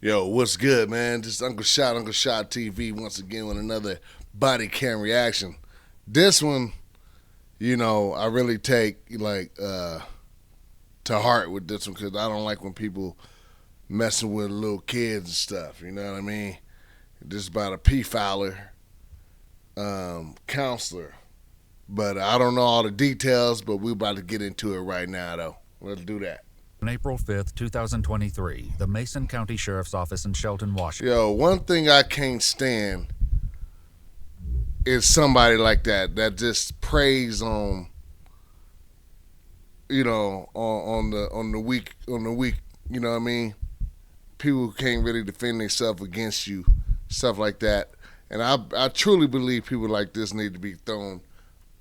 Yo, what's good, man? This is Uncle Shot TV once again with another body cam reaction. This one, I really take to heart with this one because I don't like when people messing with little kids and stuff. You know what I mean? This is about a P-fouler counselor, but I don't know all the details. But we're about to get into it right now, though. Let's do that. On April 5th, 2023, the Mason County Sheriff's Office in Shelton, Washington. Yo, one thing I can't stand is somebody like that just preys on, on the weak, you know what I mean? People who can't really defend themselves against you, stuff like that. And I truly believe people like this need to be thrown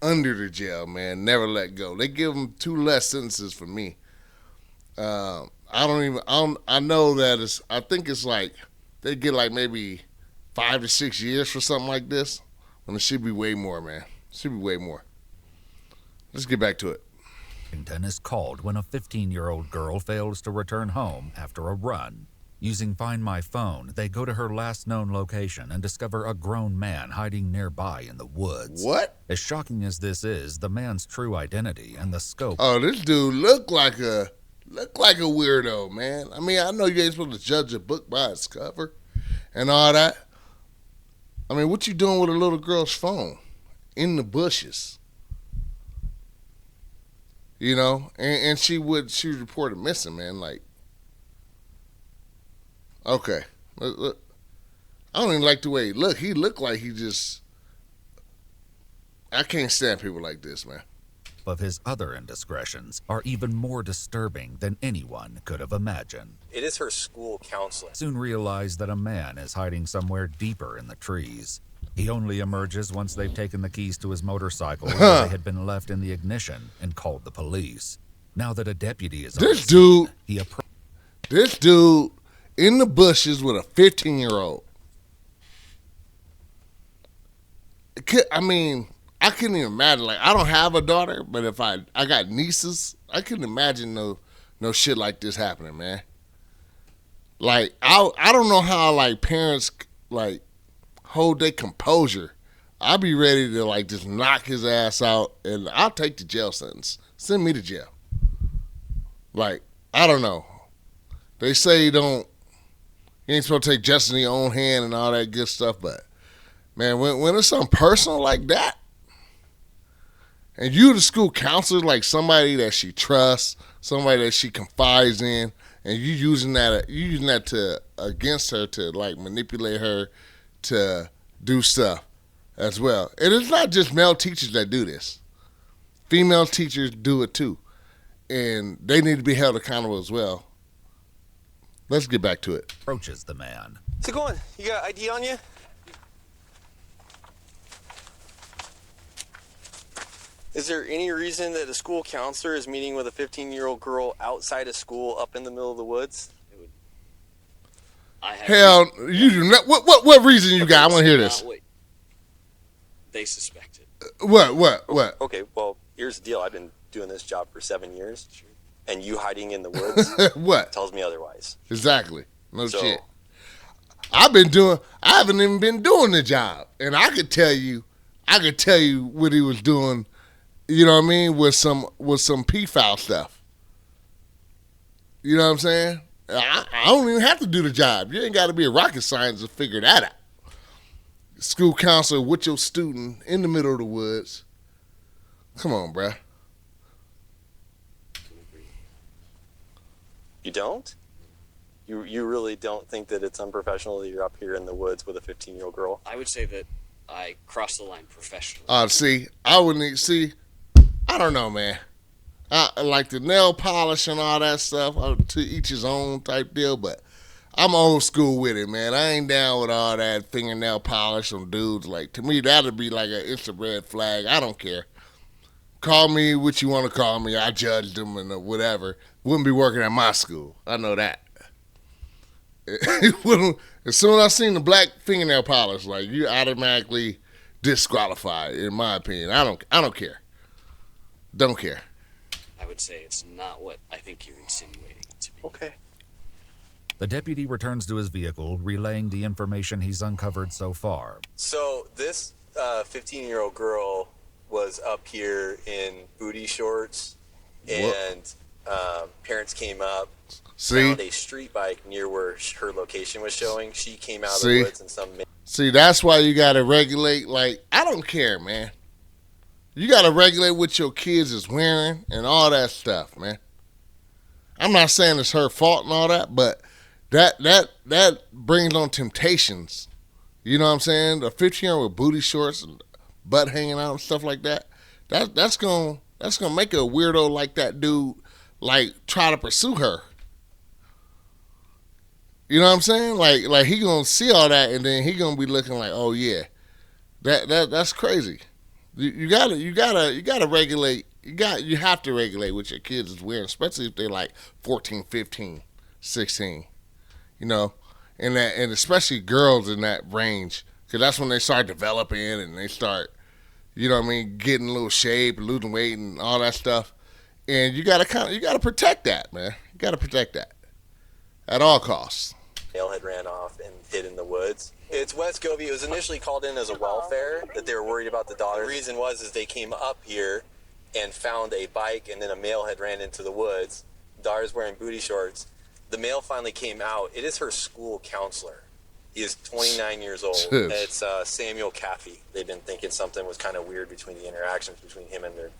under the jail, man. Never let go. They give them 2 less sentences for me. I know that I think it's like they get like maybe 5 to 6 years for something like this, when it should be way more, man. It should be way more. Let's get back to it. Washington is called when a 15-year-old girl fails to return home after a run. Using Find My Phone, they go to her last known location and discover a grown man hiding nearby in the woods. What? As shocking as this is, the man's true identity and the scope. Oh, this dude look like a weirdo, man. I mean, I know you ain't supposed to judge a book by its cover and all that. I mean, what you doing with a little girl's phone in the bushes? And she reported missing, man. Like, okay, look, I don't even like the way he looked. He looked like I can't stand people like this, man. Of his other indiscretions are even more disturbing than anyone could have imagined. It is her school counselor. Soon realize that a man is hiding somewhere deeper in the trees. He only emerges once they've taken the keys to his motorcycle where they had been left in the ignition and called the police. Now that a deputy is this dude in the bushes with a 15-year-old. I mean, I couldn't even imagine. Like, I don't have a daughter, but if I got nieces, I couldn't imagine no shit like this happening, man. Like, I don't know how like parents like hold their composure. I'll be ready to like just knock his ass out, and I'll take the jail sentence. Send me to jail. Like, I don't know. They say you ain't supposed to take justice in your own hand and all that good stuff, but man, when it's something personal like that, and you the school counselor, like somebody that she trusts, somebody that she confides in, and you using that to against her to like manipulate her to do stuff as well. And it's not just male teachers that do this. Female teachers do it too. And they need to be held accountable as well. Let's get back to it. Approaches the man. How's it going? You got ID on you? Is there any reason that a school counselor is meeting with a 15-year-old girl outside of school up in the middle of the woods? Hell, you do not. What reason you got? I want to hear this. They suspected. What? Okay, well, here's the deal. I've been doing this job for 7 years, and you hiding in the woods what tells me otherwise. Exactly. No shit. I haven't even been doing the job, and I could tell you what he was doing. You know what I mean? With some P-foul stuff. You know what I'm saying? I don't even have to do the job. You ain't got to be a rocket scientist to figure that out. School counselor with your student in the middle of the woods. Come on, bruh. You don't? You really don't think that it's unprofessional that you're up here in the woods with a 15-year-old girl? I would say that I crossed the line professionally. I don't know, man. I like the nail polish and all that stuff, to each his own type deal, but I'm old school with it, man. I ain't down with all that fingernail polish on dudes. Like, to me, that'd be like it's a red flag. I don't care. Call me what you want to call me. I judged them and whatever. Wouldn't be working at my school. I know that. As soon as I seen the black fingernail polish, like, you automatically disqualified, in my opinion. I don't care. Don't care. I would say it's not what I think you're insinuating it to be. Okay. The deputy returns to his vehicle, relaying the information he's uncovered so far. So this 15-year-old girl was up here in booty shorts, and parents came up, found a street bike near where her location was showing. She came out of the woods and some... See, that's why you got to regulate. Like, I don't care, man. You got to regulate what your kids is wearing and all that stuff, man. I'm not saying it's her fault and all that, but that brings on temptations. You know what I'm saying? A 15-year-old with booty shorts and butt hanging out and stuff like that. That's gonna make a weirdo like that dude like try to pursue her. You know what I'm saying? Like he gonna see all that and then he gonna be looking like, oh yeah, that's crazy. You gotta regulate. You have to regulate what your kids is wearing, especially if they're like 14, 15, 16. You know, and especially girls in that range, because that's when they start developing and they start, you know what I mean, getting a little shape, losing weight, and all that stuff. And you gotta protect that, man. You gotta protect that at all costs. Male had ran off and hid in the woods. It's West Gobi. It was initially called in as a welfare, that they were worried about the daughter. The reason was they came up here and found a bike, and then a male had ran into the woods. Daughter's wearing booty shorts. The male finally came out. It is her school counselor. He is 29 years old. It's Samuel Caffey. They've been thinking something was kind of weird between the interactions between him and their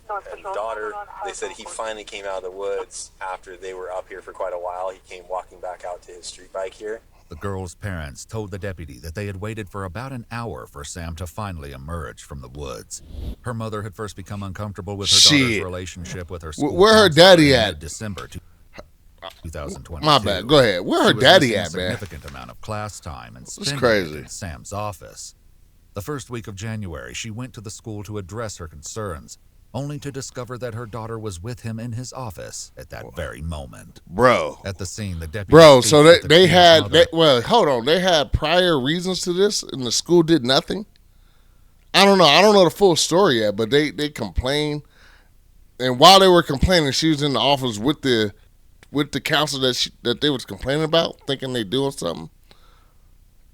daughter. They said he finally came out of the woods after they were up here for quite a while. He came walking back out to his street bike here. The girl's parents told the deputy that they had waited for about an hour for Sam to finally emerge from the woods. Her mother had first become uncomfortable with her daughter's relationship with her school. Where her daddy at? December 2022. My bad. Go ahead. Where her daddy at, man? A significant amount of class time and spending crazy. in Sam's office. The first week of January, she went to the school to address her concerns, only to discover that her daughter was with him in his office at that very moment. Bro. At the scene, the deputy... Bro, so they had... hold on. They had prior reasons to this, and the school did nothing? I don't know. I don't know the full story yet, but they complained. And while they were complaining, she was in the office with the counselor that they was complaining about, thinking they doing something.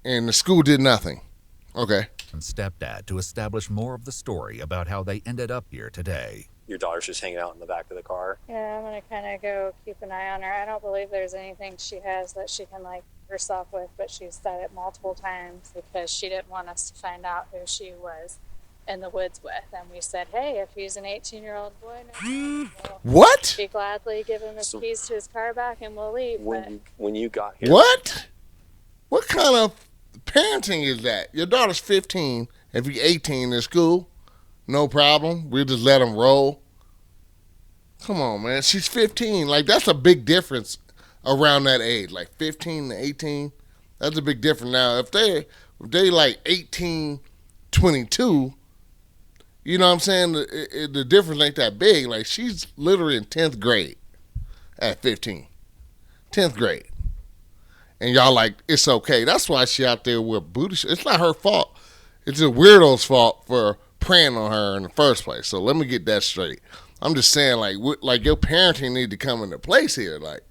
And the school did nothing. Okay. And stepdad to establish more of the story about how they ended up here today. Your daughter's just hanging out in the back of the car. Yeah, I'm going to kind of go keep an eye on her. I don't believe there's anything she has that she can, like, herself with, but she's said it multiple times because she didn't want us to find out who she was in the woods with. And we said, hey, if he's an 18-year-old boy, what? Be gladly give him his keys to his car back and we'll leave. When you got here... What? What kind of parenting is that? Your daughter's 15. If you're 18 in school, no problem. We'll just let him roll. Come on, man. She's 15. Like, that's a big difference around that age. Like, 15 to 18, that's a big difference. Now, if they like 18, 22, you know what I'm saying? The difference ain't that big. Like, she's literally in 10th grade at 15. 10th grade. And y'all like, it's okay. That's why she out there with booty. It's not her fault. It's a weirdo's fault for preying on her in the first place. So let me get that straight. I'm just saying, like your parenting need to come into place here. Like,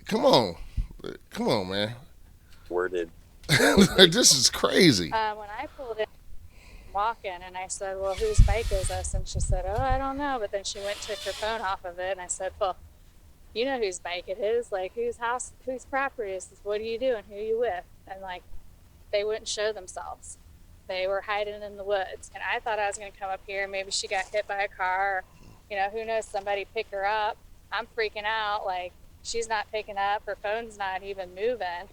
come on, man. Worded. This is crazy. When I pulled in, walking, and I said, well, whose bike is this? And she said, oh, I don't know. But then she went and took her phone off of it, and I said, well, you know whose bike it is, like whose property is this? What are you doing? Who are you with? And like, they wouldn't show themselves. They were hiding in the woods. And I thought I was going to come up here. Maybe she got hit by a car. Or, you know, who knows? Somebody pick her up. I'm freaking out. Like, she's not picking up. Her phone's not even moving.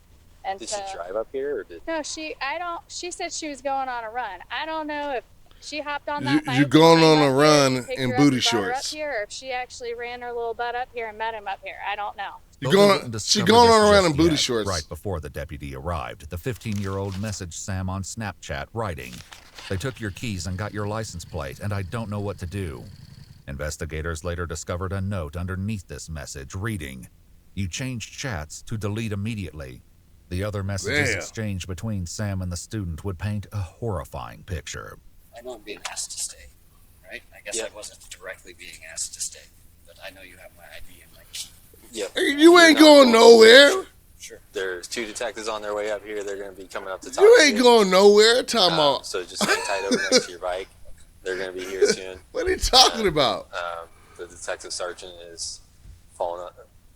And did she drive up here? Or No, she said she was going on a run. I don't know if she hopped on that bike. You're going on a run in booty shorts. Up here, or if she actually ran her little butt up here and met him up here. I don't know. She's going on a run in booty shorts. Right before the deputy arrived, the 15-year-old messaged Sam on Snapchat, writing, "They took your keys and got your license plate, and I don't know what to do." Investigators later discovered a note underneath this message reading, "You changed chats to delete immediately." The other messages exchanged between Sam and the student would paint a horrifying picture. I know I'm being asked to stay, right? I guess I wasn't directly being asked to stay, but I know you have my ID and my key. Yep. You ain't going nowhere. Sure. There's 2 detectives on their way up here. They're going to be coming up to talk You to ain't going nowhere. Talking about So just hang tight over next to your bike. They're going to be here soon. what are you talking about? The detective sergeant is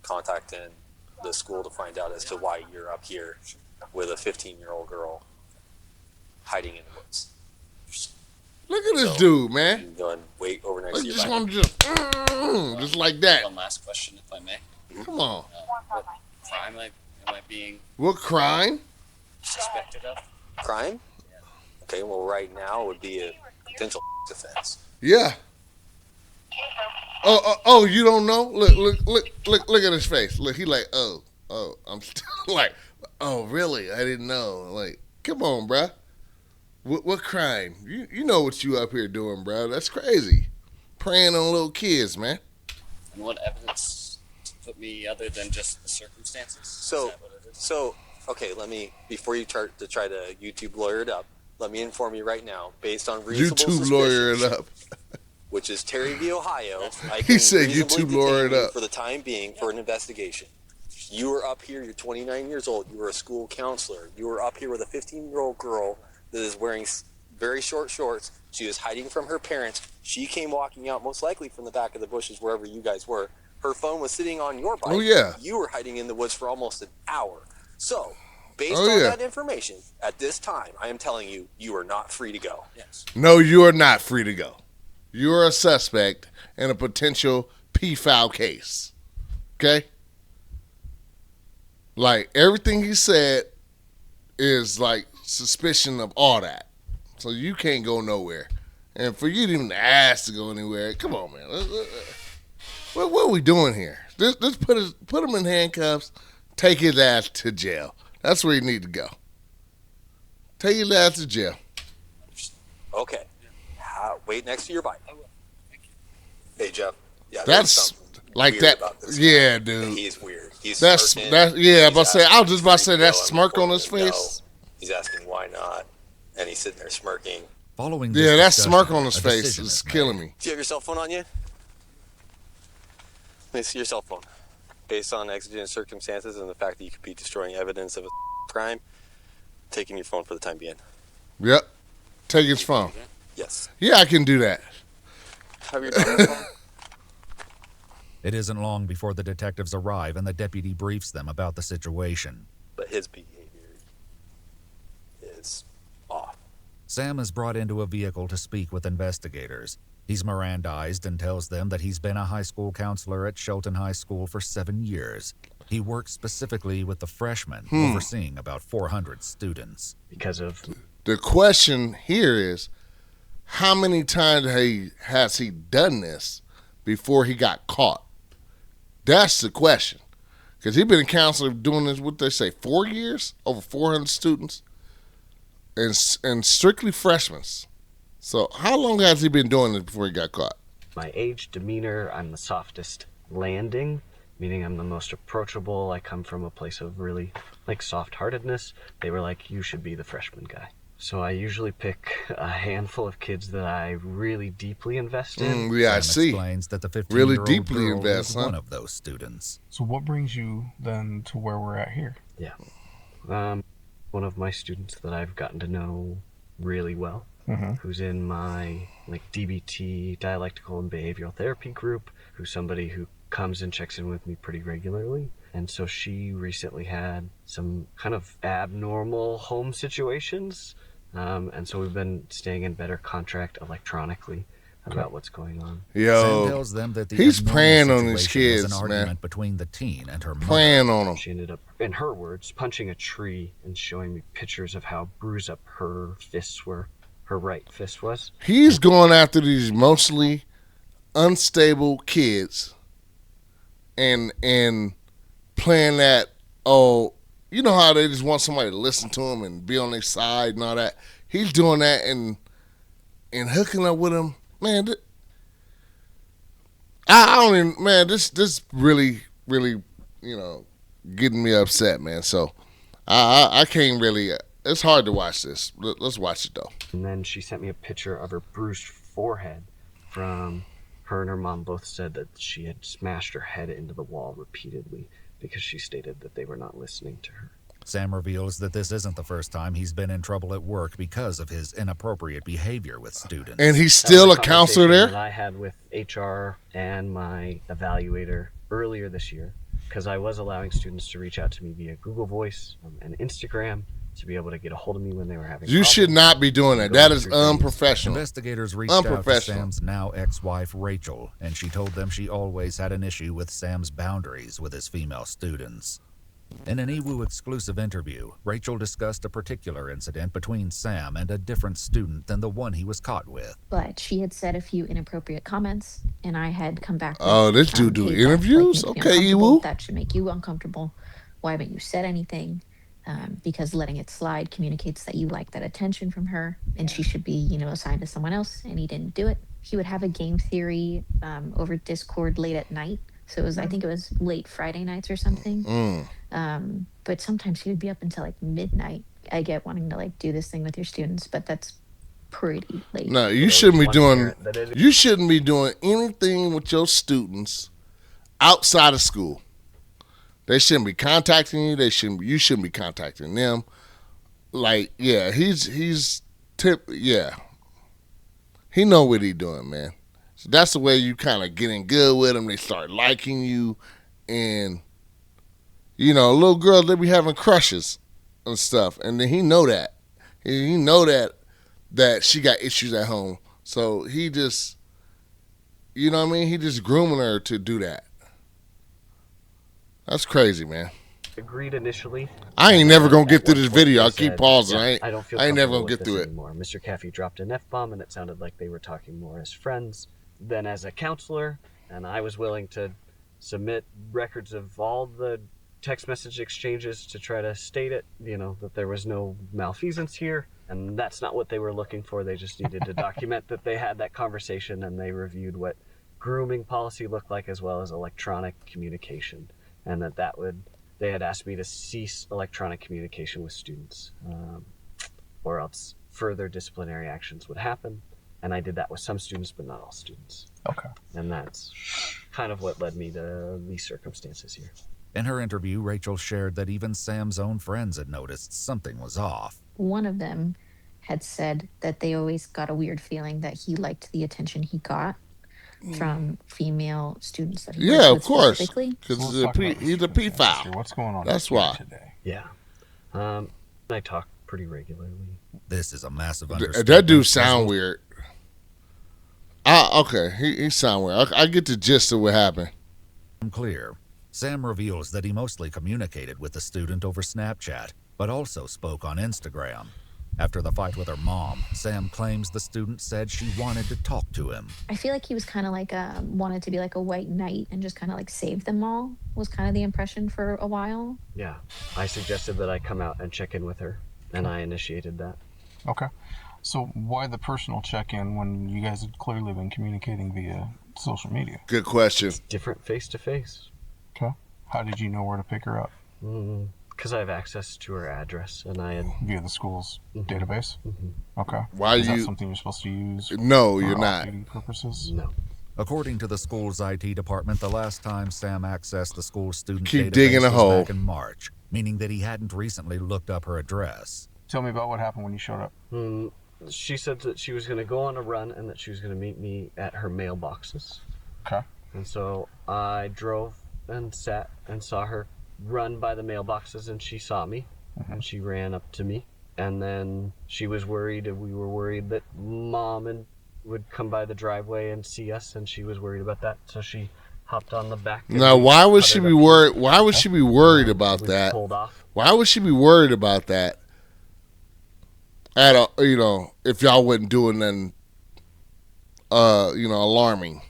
contacting the school to find out as to why you're up here with a 15-year-old girl hiding in the woods. Look at this dude, man. You can go and wait over next Like, to your just bike. want to just like that. One last question, if I may. Come on. What crime am I being What crime? suspected of? Crime? Okay, well, right now would be a potential offense. Yeah. Oh, you don't know? Look at his face. Look, he like, oh, I'm still like, oh, really? I didn't know. Like, come on, bruh. What crime? You know what you up here doing, bro? That's crazy. Preying on little kids, man. And what evidence to put me other than just the circumstances? So, Is that what it is? okay, before you try to YouTube lawyer it up, let me inform you right now, based on reasonable YouTube lawyer it suspicion, up. which is Terry v. Ohio, I He can said reasonably YouTube lawyer detain it you up. for the time being for an investigation. You were up here, you're 29 years old, you were a school counselor. You were up here with a 15-year-old girl that is wearing very short shorts. She was hiding from her parents. She came walking out, most likely from the back of the bushes, wherever you guys were. Her phone was sitting on your bike. Oh, yeah. You were hiding in the woods for almost an hour. So, based Oh, on yeah. that information, at this time, I am telling you, you are not free to go. Yes. No, you are not free to go. You are a suspect in a potential pedophile case. Okay? Like, everything he said is like suspicion of all that. So you can't go nowhere. And for you to even ask to go anywhere, come on, man. What are we doing here? Just put him in handcuffs, take his ass to jail. That's where you need to go. Take his ass to jail. Okay. Wait next to your bike. I will. Thank you. Hey, Jeff. Yeah, there's That's something like weird that. about this Yeah, guy. dude. He's weird. He's That's smirking. yeah. He's But say I was just about to say asking that if smirk on I'm his going to face. no. He's asking why not, and he's sitting there smirking. Following this Yeah, that discussion, smirk on his a face decision is made. killing me. Do you have your cell phone on you? Let me see your cell phone. Based on exigent circumstances and the fact that you could be destroying evidence of a crime, taking your phone for the time being. Yep. Take his phone. Yes. Yeah, I can do that. Have your daughter's phone? It isn't long before the detectives arrive and the deputy briefs them about the situation. But his behavior is off. Sam is brought into a vehicle to speak with investigators. He's Mirandized and tells them that he's been a high school counselor at Shelton High School for 7 years. He works specifically with the freshmen, overseeing about 400 students. Because of The question here is, how many times has he done this before he got caught? That's the question. Because he's been a counselor doing this, what they say, 4 years? Over 400 students? And strictly freshmen. So how long has he been doing this before he got caught? my age, demeanor, I'm the softest landing, meaning I'm the most approachable. I come from a place of really like soft-heartedness. They were like, you should be the freshman guy. So I usually pick a handful of kids that I really deeply invest in. Yeah, I Sam see. explains that the 15-year-old Really deeply girl invest, is huh? one of those students. So what brings you then to where we're at here? Yeah. One of my students that I've gotten to know really well, who's in my like DBT, dialectical and behavioral therapy group, who's somebody who comes and checks in with me pretty regularly. And so she recently had some kind of abnormal home situations. And so we've been staying in better contract electronically about what's going on. Sam Yo, tells them that the he's abnormal preying on his situation was kids, an man. argument between the teen and her mother. preying on him. She ended up, in her words, punching a tree and showing me pictures of how bruised up her fists were, her right fist was. He's going after these mostly unstable kids and playing that, oh, you know how they just want somebody to listen to them and be on their side and all that. He's doing that and hooking up with them. Man, I don't even, man, this really, you know, getting me upset, man. So I can't really, it's hard to watch this. Let's watch it though. And then she sent me a picture of her bruised forehead from her and her mom both said that she had smashed her head into the wall repeatedly because she stated that they were not listening to her. Sam reveals that this isn't the first time he's been in trouble at work because of his inappropriate behavior with students. And he's still a counselor there? That I had with HR and my evaluator earlier this year, because I was allowing students to reach out to me via Google Voice and Instagram to be able to get a hold of me when they were having You problems. should not be doing that. That is unprofessional. Investigators reached out to Sam's now ex-wife, Rachel, and she told them she always had an issue with Sam's boundaries with his female students. In an EWU exclusive interview, Rachel discussed a particular incident between Sam and a different student than the one he was caught with. But she had said a few inappropriate comments, and I had come back with, oh, this dude do interviews? Okay, EWU. That should make you uncomfortable. Why haven't you said anything? Because letting it slide communicates that you like that attention from her, and she should be, assigned to someone else, and he didn't do it. He would have a game theory over Discord late at night. So I think it was late Friday nights or something. But sometimes he would be up until like midnight. I get wanting to do this thing with your students, but that's pretty late. No, you shouldn't be doing anything with your students outside of school. They shouldn't be contacting you. You shouldn't be contacting them. He know what he doing, man. So that's the way you kind of getting good with them. They start liking you, and little girls, they be having crushes and stuff, and then he know that. He know that she got issues at home, so he just, he just grooming her to do that. That's crazy, man. Agreed initially. I ain't never gonna get through this video. I'll keep pausing. I ain't never gonna get through it anymore. Mr. Caffey dropped an F-bomb, and it sounded like they were talking more as friends than as a counselor, and I was willing to submit records of all the text message exchanges to try to state it, that there was no malfeasance here, and that's not what they were looking for. They just needed to document that they had that conversation, and they reviewed what grooming policy looked like as well as electronic communication, and they had asked me to cease electronic communication with students, or else further disciplinary actions would happen. And I did that with some students, but not all students. Okay. And that's kind of what led me to these circumstances here. In her interview, Rachel shared that even Sam's own friends had noticed something was off. One of them had said that they always got a weird feeling that he liked the attention he got from female students that he yeah, worked of course, specifically. because he's a pedophile. What's going on? That's why. Today? Yeah. I talk pretty regularly. This is a massive understatement. That dude sound weird. Okay, he sound weird. I get the gist of what happened. Clear. Sam reveals that he mostly communicated with the student over Snapchat, but also spoke on Instagram. After the fight with her mom, Sam claims the student said she wanted to talk to him. I feel like he was kind of wanted to be like a white knight and just kind of save them all, was kind of the impression for a while. Yeah. I suggested that I come out and check in with her, and I initiated that. Okay. So why the personal check-in when you guys had clearly been communicating via social media? Good question. It's different face-to-face. Okay. How did you know where to pick her up? Because I have access to her address, and I had... Via the school's database? Okay. Why Is that something you're supposed to use? No, you're not. Purposes? No. According to the school's IT department, the last time Sam accessed the school's student Keep database digging a was hole. back in March, meaning that he hadn't recently looked up her address. Tell me about what happened when you showed up. She said that she was going to go on a run and that she was going to meet me at her mailboxes. Okay. And so I drove and sat and saw her run by the mailboxes, and she saw me, and she ran up to me. And then she was worried, and we were worried that Mom would come by the driveway and see us, and she was worried about that. So she hopped on the back. Now, why would she be worried? Why would she be worried about that? Pulled off. Why would she be worried about that? If y'all wasn't doing nothing, alarming.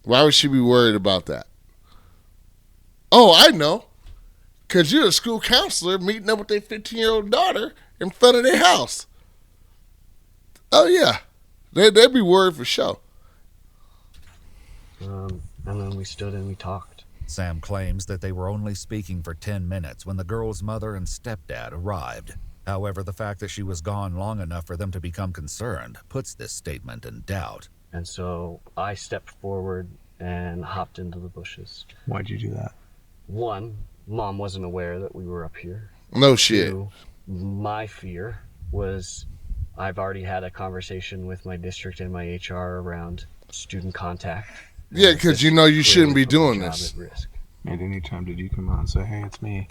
Why would she be worried about that? Oh, I know. Because you're a school counselor meeting up with their 15-year-old daughter in front of their house. Oh, yeah. They'd be worried for sure. And then we stood and we talked. Sam claims that they were only speaking for 10 minutes when the girl's mother and stepdad arrived. However, the fact that she was gone long enough for them to become concerned puts this statement in doubt. And so I stepped forward and hopped into the bushes. Why'd you do that? one, Mom wasn't aware that we were up here. No shit. Two, my fear was I've already had a conversation with my district and my HR around student contact. Yeah, because you know you shouldn't be Clearly put doing my this. job at risk. At any time did you come out and say, hey, it's me?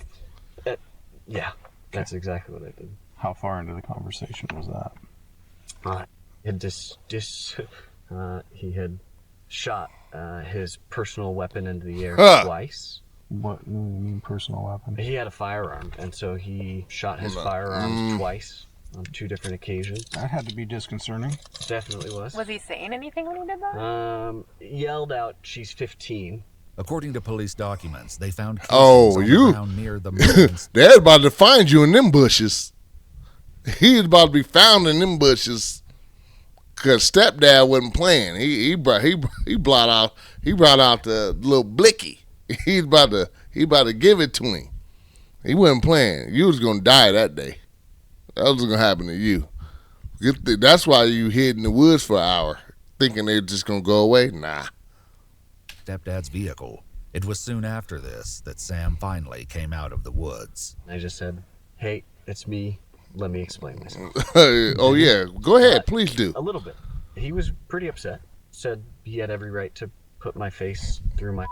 Yeah, that's exactly what I did. How far into the conversation was that? He had shot his personal weapon into the air Huh. twice. What do you mean personal weapon? He had a firearm, and so he shot his firearms twice on 2 different occasions. That had to be disconcerting. Definitely was. Was he saying anything when he did that? Yelled out, "She's 15." According to police documents, they found casings Oh, on you- the ground near the Merlin's. They're about to find you in them bushes. He's about to be found in them bushes. Cause stepdad wasn't playing. He brought out the little blicky. He about to give it to him. He wasn't playing. You was gonna die that day. That was gonna happen to you. That's why you hid in the woods for an hour, thinking they're just gonna go away. Nah. Stepdad's vehicle. It was soon after this that Sam finally came out of the woods. I just said, "Hey, it's me. Let me explain myself." Oh yeah, go ahead, please do. A little bit. He was pretty upset. Said he had every right to put my face through my.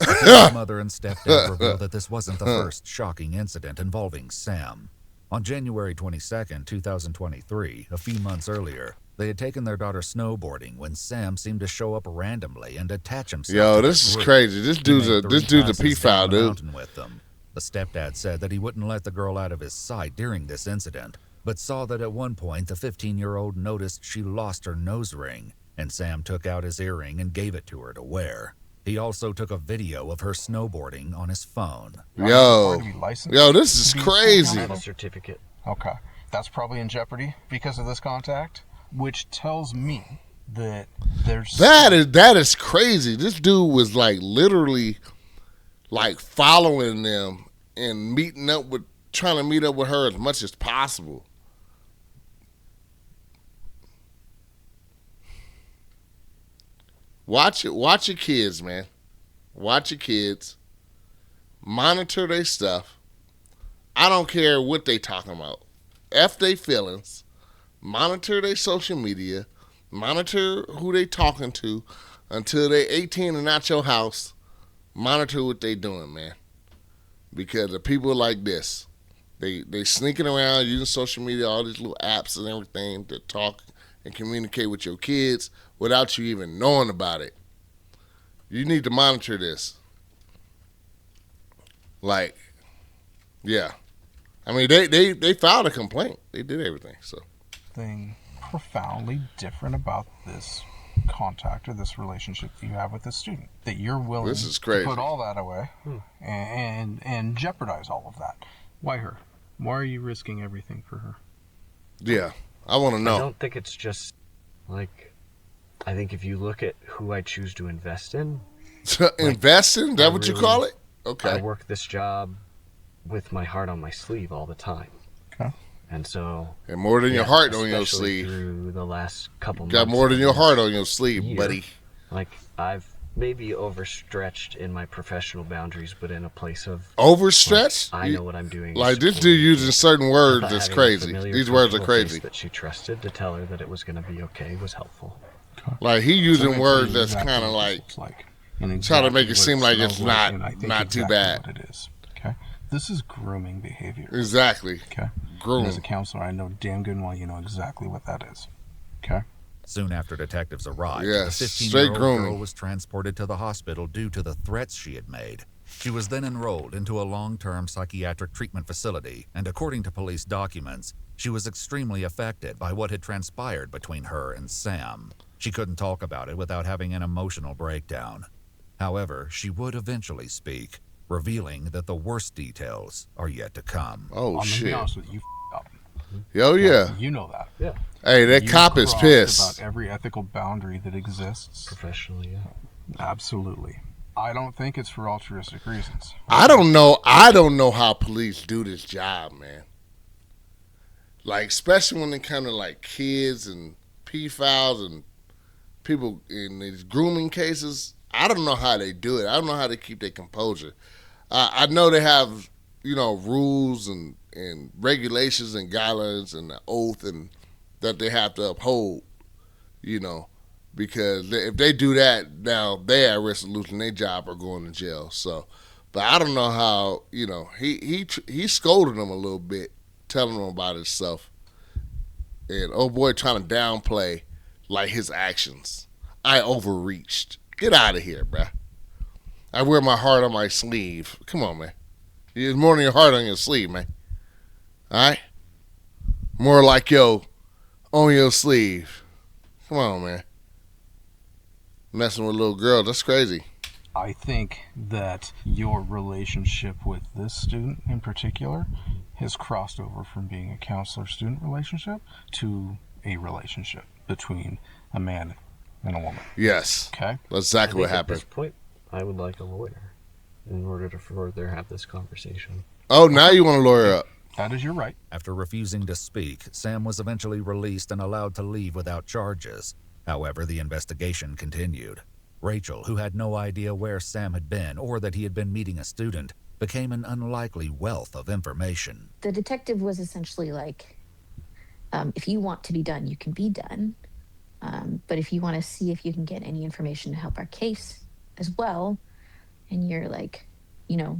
His mother and stepdad revealed that this wasn't the first shocking incident involving Sam. On January 22nd, 2023, a few months earlier, they had taken their daughter snowboarding when Sam seemed to show up randomly and attach himself. Yo, to this the is group. crazy. This He dude's made a 3 passes pedophile, down the dude. mountain with them. The stepdad said that he wouldn't let the girl out of his sight during this incident, but saw that at one point the 15-year-old noticed she lost her nose ring, and Sam took out his earring and gave it to her to wear. He also took a video of her snowboarding on his phone. Yo, To be licensed yo, this is to be a crazy. I have a certificate. Okay. That's probably in jeopardy because of this contact, which tells me that there's That is crazy. This dude was like literally like following them and trying to meet up with her as much as possible. Watch your kids, man. Watch your kids. Monitor their stuff. I don't care what they talking about. F they feelings. Monitor their social media. Monitor who they talking to until they 18 and out your house. Monitor what they doing, man. Because the people like this, they sneaking around using social media, all these little apps and everything to talk and communicate with your kids without you even knowing about it. You need to monitor this. Like, yeah. I mean, they filed a complaint. They did everything, so. something profoundly different about this contact or this relationship that you have with this student, that you're willing This is crazy. to put all that away and jeopardize all of that. Why her? Why are you risking everything for her? Yeah, I want to know. I don't think it's just like. I think if you look at who I choose to invest in, Invest in? That I what you really- call it? I Okay. work this job with my heart on my sleeve all the time. Okay. And so. And more than your yeah, heart on your especially sleeve. Through the last couple Got months more than of your this heart on your sleeve, year, buddy. Like, I've maybe overstretched in my professional boundaries, but in a place of. Overstretched? I know what I'm doing. Like is this for dude me. using certain I words thought that's having a crazy. familiar, These words are comfortable face crazy. That she trusted to tell her that it was going to be okay was helpful. Like he So using let me words tell you that's exactly kind of what like this looks like, and trying to make it exactly seem what like smells it's not- and I think not too exactly bad. What it is. Okay. This is grooming behavior. exactly Okay. And as a grooming. counselor, I know damn good and well you know exactly what that is. Okay. Soon after detectives arrived, Yes, the straight 15-year-old grooming. girl was transported to the hospital due to the threats she had made. She was then enrolled into a long-term psychiatric treatment facility, and according to police documents, she was extremely affected by what had transpired between her and Sam. She couldn't talk about it without having an emotional breakdown. However, she would eventually speak, revealing that the worst details are yet to come. Oh I'm gonna be shit. honest with you. Up. Yo yeah. You know that. Yeah. Hey, that You cop is crossed pissed. about every ethical boundary that exists. Professionally, yeah. Absolutely. I don't think it's for altruistic reasons. I don't know how police do this job, man. Like especially when it comes to like kids and pedophiles and people in these grooming cases. I don't know how they do it. I don't know how they keep their composure. I know they have, rules and regulations and guidelines and the oath and that they have to uphold, you know, because if they do that, now they're at risk of losing their job or going to jail. So, but I don't know how, he scolded him a little bit, telling him about himself, and oh boy, trying to downplay like his actions. I overreached. Get out of here, bruh. I wear my heart on my sleeve. Come on, man. It's more than your heart on your sleeve, man. All right? More like on your sleeve. Come on, man. Messing with little girls, that's crazy. I think that your relationship with this student in particular has crossed over from being a counselor-student relationship to a relationship between a man and a woman. Yes. Okay? That's exactly what happened. At this point, I would like a lawyer in order to further have this conversation. Oh, now you want to lawyer up. That is your right. After refusing to speak, Sam was eventually released and allowed to leave without charges. However, the investigation continued. Rachel, who had no idea where Sam had been or that he had been meeting a student, became an unlikely wealth of information. The detective was essentially like, if you want to be done, you can be done. But if you want to see if you can get any information to help our case as well, and you're like,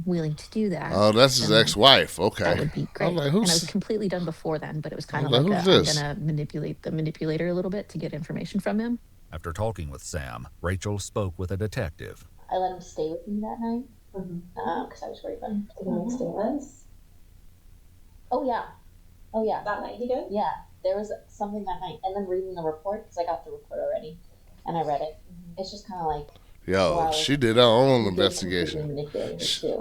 willing to do that. Oh, that's his ex-wife. Okay. That would be great. I was like, and I was completely done before then, but it was kind of like, I'm going to manipulate the manipulator a little bit to get information from him. After talking with Sam, Rachel spoke with a detective. I let him stay with me that night because I was worried about him. Did he make statements? Oh, yeah. That night he did? Yeah. There was something that night. And then reading the report, because I got the report already, and I read it. It's just kind of like... Yo, she did her own investigation. She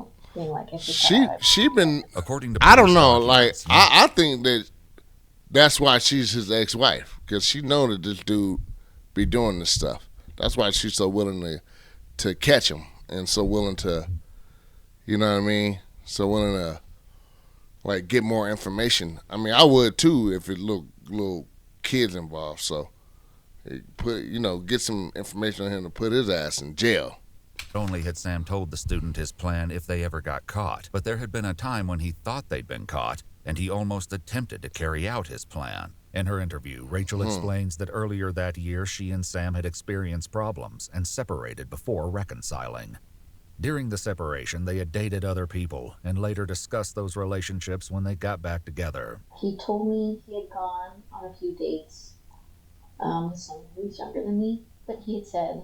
been... According to I don't know, like, I think that's why she's his ex-wife, because she know that this dude be doing this stuff. That's why she's so willing to catch him and so willing to, you know what I mean? So willing to, like, get more information. I mean, I would too if it little kids involved. So, get some information on him to put his ass in jail. Not only had Sam told the student his plan if they ever got caught, but there had been a time when he thought they'd been caught, and he almost attempted to carry out his plan. In her interview, Rachel explains that earlier that year she and Sam had experienced problems and separated before reconciling. During the separation, they had dated other people and later discussed those relationships when they got back together. He told me he had gone on a few dates with someone who's younger than me, but he had said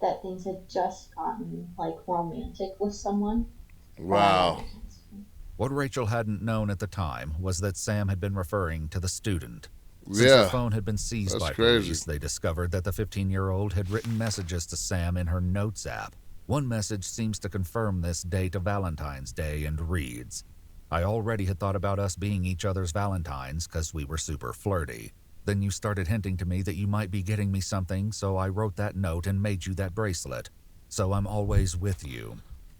that things had just gotten, like, romantic with someone. Wow. What Rachel hadn't known at the time was that Sam had been referring to the student. Since her phone had been seized by police, they discovered that the 15-year-old had written messages to Sam in her Notes app. One message seems to confirm this date of Valentine's Day and reads, "I already had thought about us being each other's Valentines because we were super flirty. Then you started hinting to me that you might be getting me something, so I wrote that note and made you that bracelet. So I'm always with you."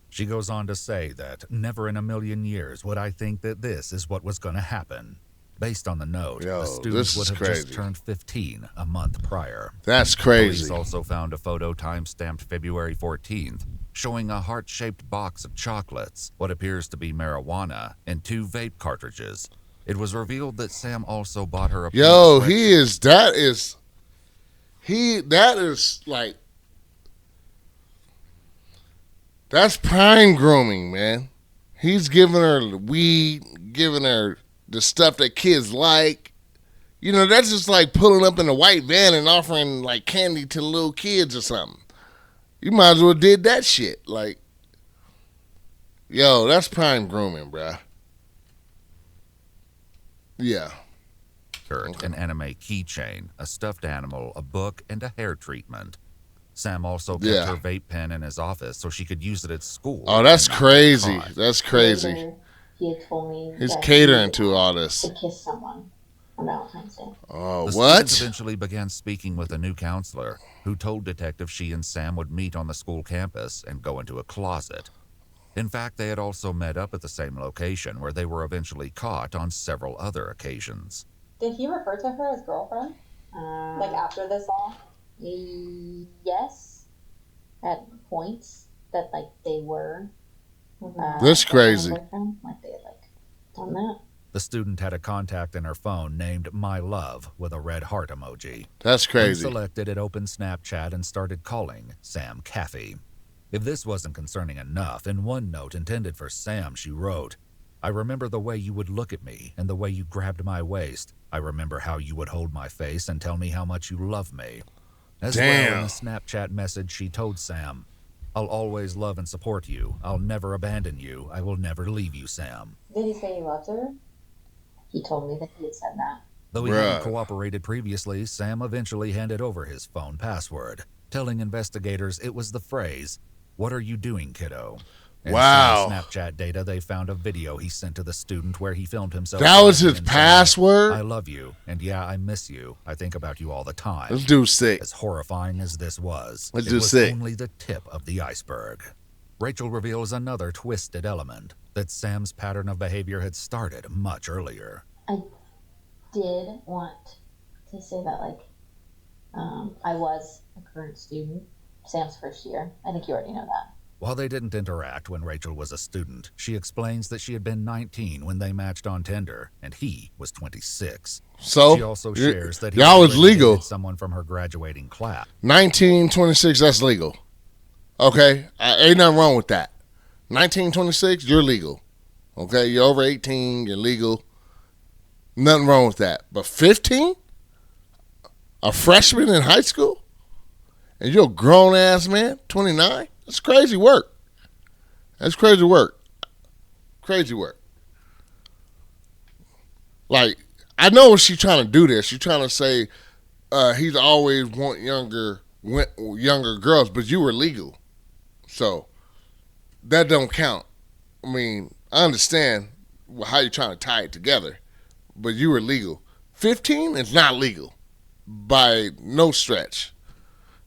She goes on to say that never in a million years would I think that this is what was going to happen. Based on the note, the student would have just turned 15 a month prior. That's crazy. Police also found a photo time-stamped February 14th, showing a heart-shaped box of chocolates, what appears to be marijuana, and 2 vape cartridges. It was revealed that Sam also bought her a... that is like... That's prime grooming, man. He's giving her the weed, giving her the stuff that kids like. That's just like pulling up in a white van and offering, like, candy to little kids or something. You might as well did that shit. Like, that's prime grooming, bruh. Yeah. An anime keychain, a stuffed animal, a book, and a hair treatment. Sam also kept her vape pen in his office so she could use it at school. Oh, that's crazy. That's crazy. Later, he had told me he's catering to all this. To kiss someone on Valentine's Day. Oh, the what? student eventually began speaking with a new counselor who told detectives she and Sam would meet on the school campus and go into a closet. In fact, they had also met up at the same location where they were eventually caught on several other occasions. Did he refer to her as girlfriend? Like after this all? Yes, at points. that like they were. That's crazy. Boyfriend, like they had like done that. The student had a contact in her phone named My Love with a red heart emoji. That's crazy. When selected, it opened Snapchat and started calling Sam Caffey. If this wasn't concerning enough, in one note intended for Sam, she wrote, I remember the way you would look at me and the way you grabbed my waist. I remember how you would hold my face and tell me how much you love me. As well, in a Snapchat message, she told Sam, I'll always love and support you. I'll never abandon you. I will never leave you, Sam. Did he say he loved her? He told me that he had said that. Though he hadn't cooperated previously, Sam eventually handed over his phone password, telling investigators it was the phrase, what are you doing, kiddo? In Sam's Snapchat data, they found a video he sent to the student where he filmed himself. That was his password? I love you, and yeah, I miss you. I think about you all the time. This dude's sick. As horrifying as this was, This it dude's was sick. only the tip of the iceberg. Rachel reveals another twisted element, that Sam's pattern of behavior had started much earlier. I did want to say that, like, I was a current student, Sam's first year. I think you already know that. While they didn't interact when Rachel was a student, she explains that she had been 19 when they matched on Tinder, and he was 26. So she also shares that he was legal. dated someone from her graduating class. 19, 26, that's legal. Okay, ain't nothing wrong with that. 19, 26, you're legal. Okay, you're over 18, you're legal. Nothing wrong with that. But 15, a freshman in high school, and you're a grown ass man, 29. That's crazy work. That's crazy work. Crazy work. Like, I know she's trying to do this. She's trying to say he's always want younger girls, but you were legal. So, that don't count. I mean, I understand how you're trying to tie it together, but you were legal. 15 is not legal by no stretch.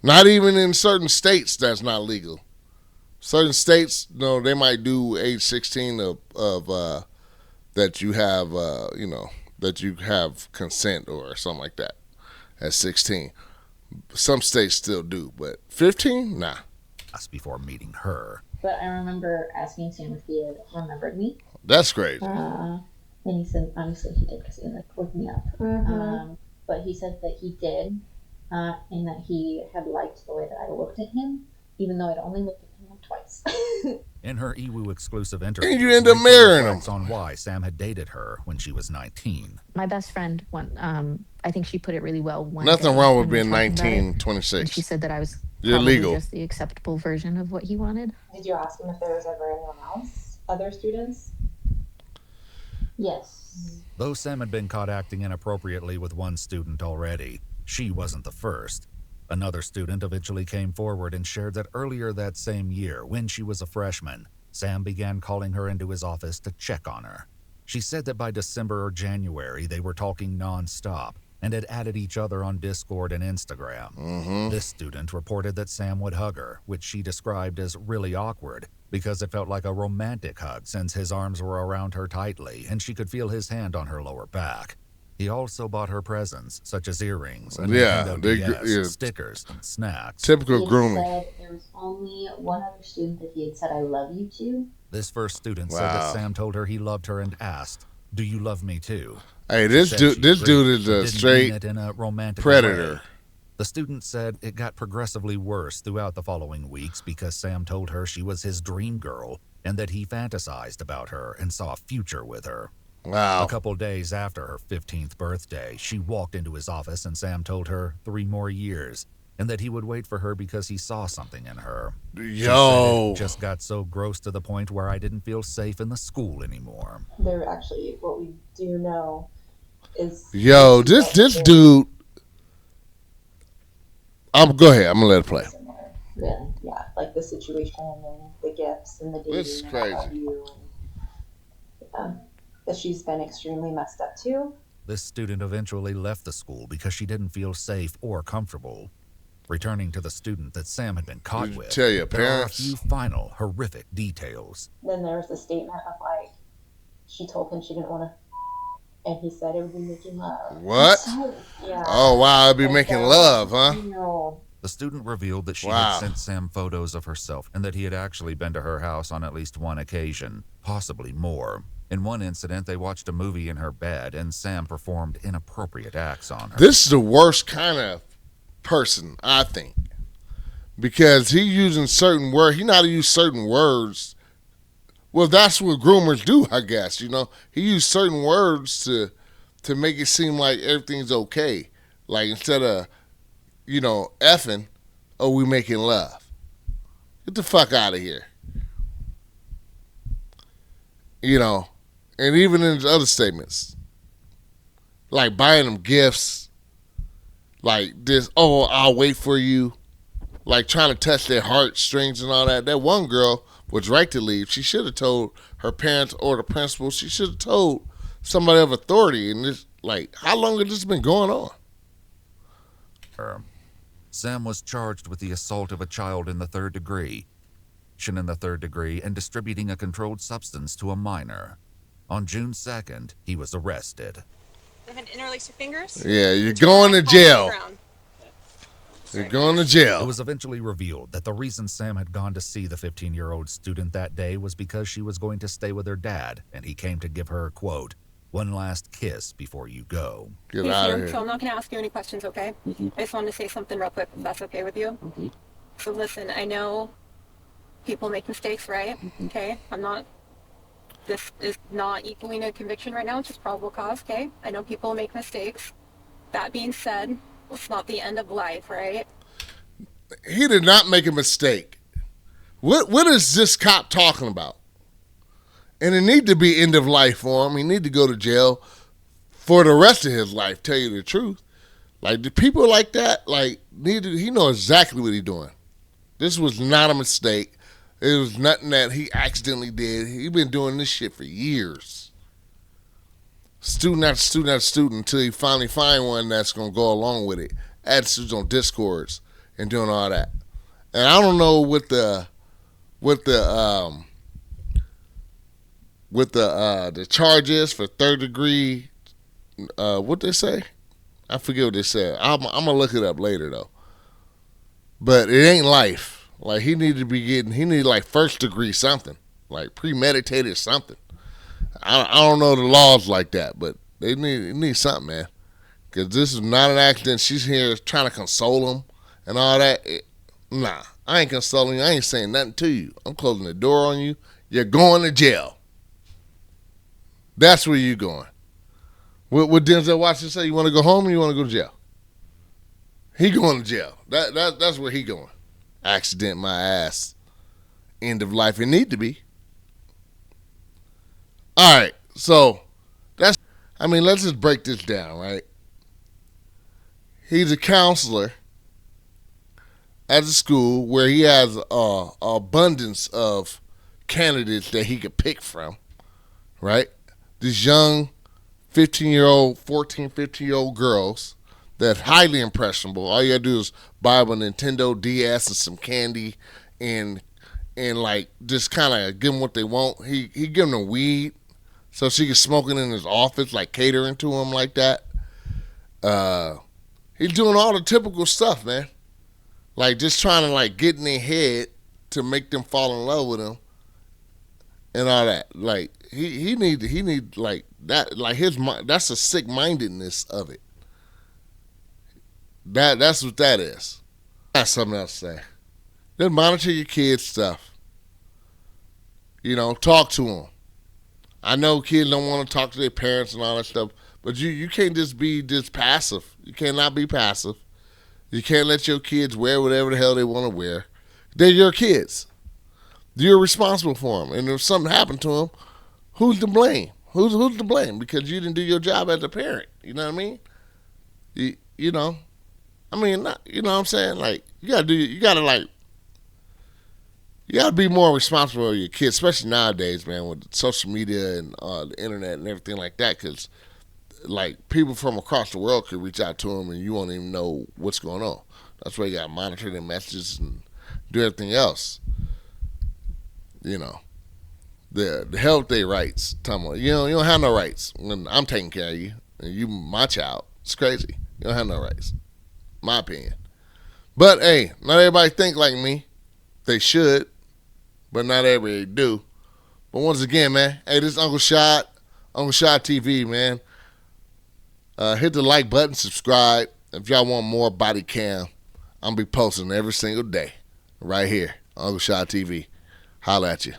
Not even in certain states that's not legal. Certain states, no, they might do age 16 of that you have, that you have consent or something like that at 16. Some states still do, but 15, nah. That's before meeting her. But I remember asking Sam if he had remembered me. That's crazy. And he said, obviously he did because he like looked me up. Mm-hmm. But he said that he did, and that he had liked the way that I looked at him, even though I'd only looked at him like twice. In her EWU exclusive interview, and you end up marrying him. On why Sam had dated her when she was 19. My best friend went. I think she put it really well. Nothing wrong with being 19, 26. She said that I was You're legal. Just the acceptable version of what he wanted. Did you ask him if there was ever anyone else? Other students? Yes. Though Sam had been caught acting inappropriately with one student already, she wasn't the first. Another student eventually came forward and shared that earlier that same year, when she was a freshman, Sam began calling her into his office to check on her. She said that by December or January, they were talking nonstop and had added each other on Discord and Instagram. Mm-hmm. This student reported that Sam would hug her, which she described as really awkward because it felt like a romantic hug since his arms were around her tightly and she could feel his hand on her lower back. He also bought her presents, such as earrings, a Nintendo DS, stickers, and snacks. Typical grooming. He said there was only one other student that he had said, I love you to. This first student said that Sam told her he loved her and asked, do you love me too? Hey, this dude is a straight in a romantic predator. Way. The student said it got progressively worse throughout the following weeks because Sam told her she was his dream girl and that he fantasized about her and saw a future with her. Wow. A couple days after her 15th birthday, she walked into his office and Sam told her 3 more years and that he would wait for her because he saw something in her. She said it just got so gross to the point where I didn't feel safe in the school anymore. There actually, what we do know is... this dude... go ahead. I'm going to let it play. Really? Yeah, like the situation and the gifts and the dating. This is crazy. That she's been extremely messed up too. This student eventually left the school because she didn't feel safe or comfortable. Returning to the student that Sam had been caught with, tell your there are a parents? few final horrific details. Then there was the statement of like, she told him she didn't want to, and he said it would be making love. What? Yeah. Oh, wow, it'd be making love, huh? No. The student revealed that she Wow. had sent Sam photos of herself and that he had actually been to her house on at least one occasion, possibly more. In one incident, they watched a movie in her bed and Sam performed inappropriate acts on her. This is the worst kind of person, I think, because he using certain words. He know how to use certain words. Well, that's what groomers do, I guess. You know, he used certain words to make it seem like everything's okay. Like instead of, you know, effing, oh, we making love. Get the fuck out of here. You know, and even in his other statements, like buying them gifts, like this, oh, I'll wait for you, like trying to touch their heartstrings and all that. That one girl was right to leave. She should have told her parents or the principal. She should have told somebody of authority. And this, like, how long has this been going on? Sam was charged with the assault of a child in the third degree, in the third degree, and distributing a controlled substance to a minor. On June 2nd, he was arrested. Go ahead and interlace your fingers. Yeah, you're going to jail. You're going to It jail. was eventually revealed that the reason Sam had gone to see the 15-year-old student that day was because she was going to stay with her dad, and he came to give her, quote, one last kiss before you go. Get out of here. So I'm not going to ask you any questions, okay? I just wanted to say something real quick, if that's okay with you. So listen, I know people make mistakes, right? Okay? This is not equaling a conviction right now, it's just probable cause, okay? I know people make mistakes. That being said, it's not the end of life, right? He did not make a mistake. What is this cop talking about? And it need to be end of life for him. He need to go to jail for the rest of his life, tell you the truth. Like, the people like that, like, he know exactly what he's doing. This was not a mistake. It was nothing that he accidentally did. He been doing this shit for years. Student after student after student until he finally find one that's going to go along with it. Attitudes on Discords and doing all that. And I don't know what the charge is for third degree. What they say? I forget what they said. I'm gonna look it up later though. But it ain't life. Like he need like first degree something, like premeditated something. I don't know the laws like that, but they need something, man. Because this is not an accident. She's here trying to console him and all that. Nah, I ain't consoling you. I ain't saying nothing to you. I'm closing the door on you. You're going to jail. That's where you going. What Denzel Washington say? You want to go home or you want to go to jail? He going to jail. That's where he going. Accident my ass. End of life. It need to be. All right. So let's just break this down, right? He's a counselor at a school where he has a abundance of candidates that he could pick from, right? These young 15-year-old, 14, 15-year-old girls that's highly impressionable. All you gotta do is buy them a Nintendo DS and some candy and like just kind of give them what they want. He give them weed so she can smoke it in his office, like catering to them like that. He's doing all the typical stuff, man. Like just trying to like get in their head to make them fall in love with him and all that. Like he need like that. Like his mind. That's the sick mindedness of it. That's what that is. That's something else to say. Just monitor your kids' stuff. You know, talk to them. I know kids don't want to talk to their parents and all that stuff, but you can't just be just passive. You cannot be passive. You can't let your kids wear whatever the hell they want to wear. They're your kids. You're responsible for them. And if something happened to them, who's to blame? Who's to blame? Because you didn't do your job as a parent. You know what I mean? You know? I mean, not, you know what I'm saying? Like, you gotta be more responsible for your kids, especially nowadays, man, with social media and the internet and everything like that, because, like, people from across the world could reach out to them and you won't even know what's going on. That's why you gotta monitor their messages and do everything else. You know, the health day rights. You don't have no rights when I'm taking care of you and you my child. It's crazy. You don't have no rights. My opinion. But hey, not everybody think like me. They should, but not everybody do. But once again, man, hey, this is Uncle Shot TV, man. Hit the like button, subscribe. If y'all want more Bodycam, I'm going to be posting every single day right here, Uncle Shot TV. Holla at you.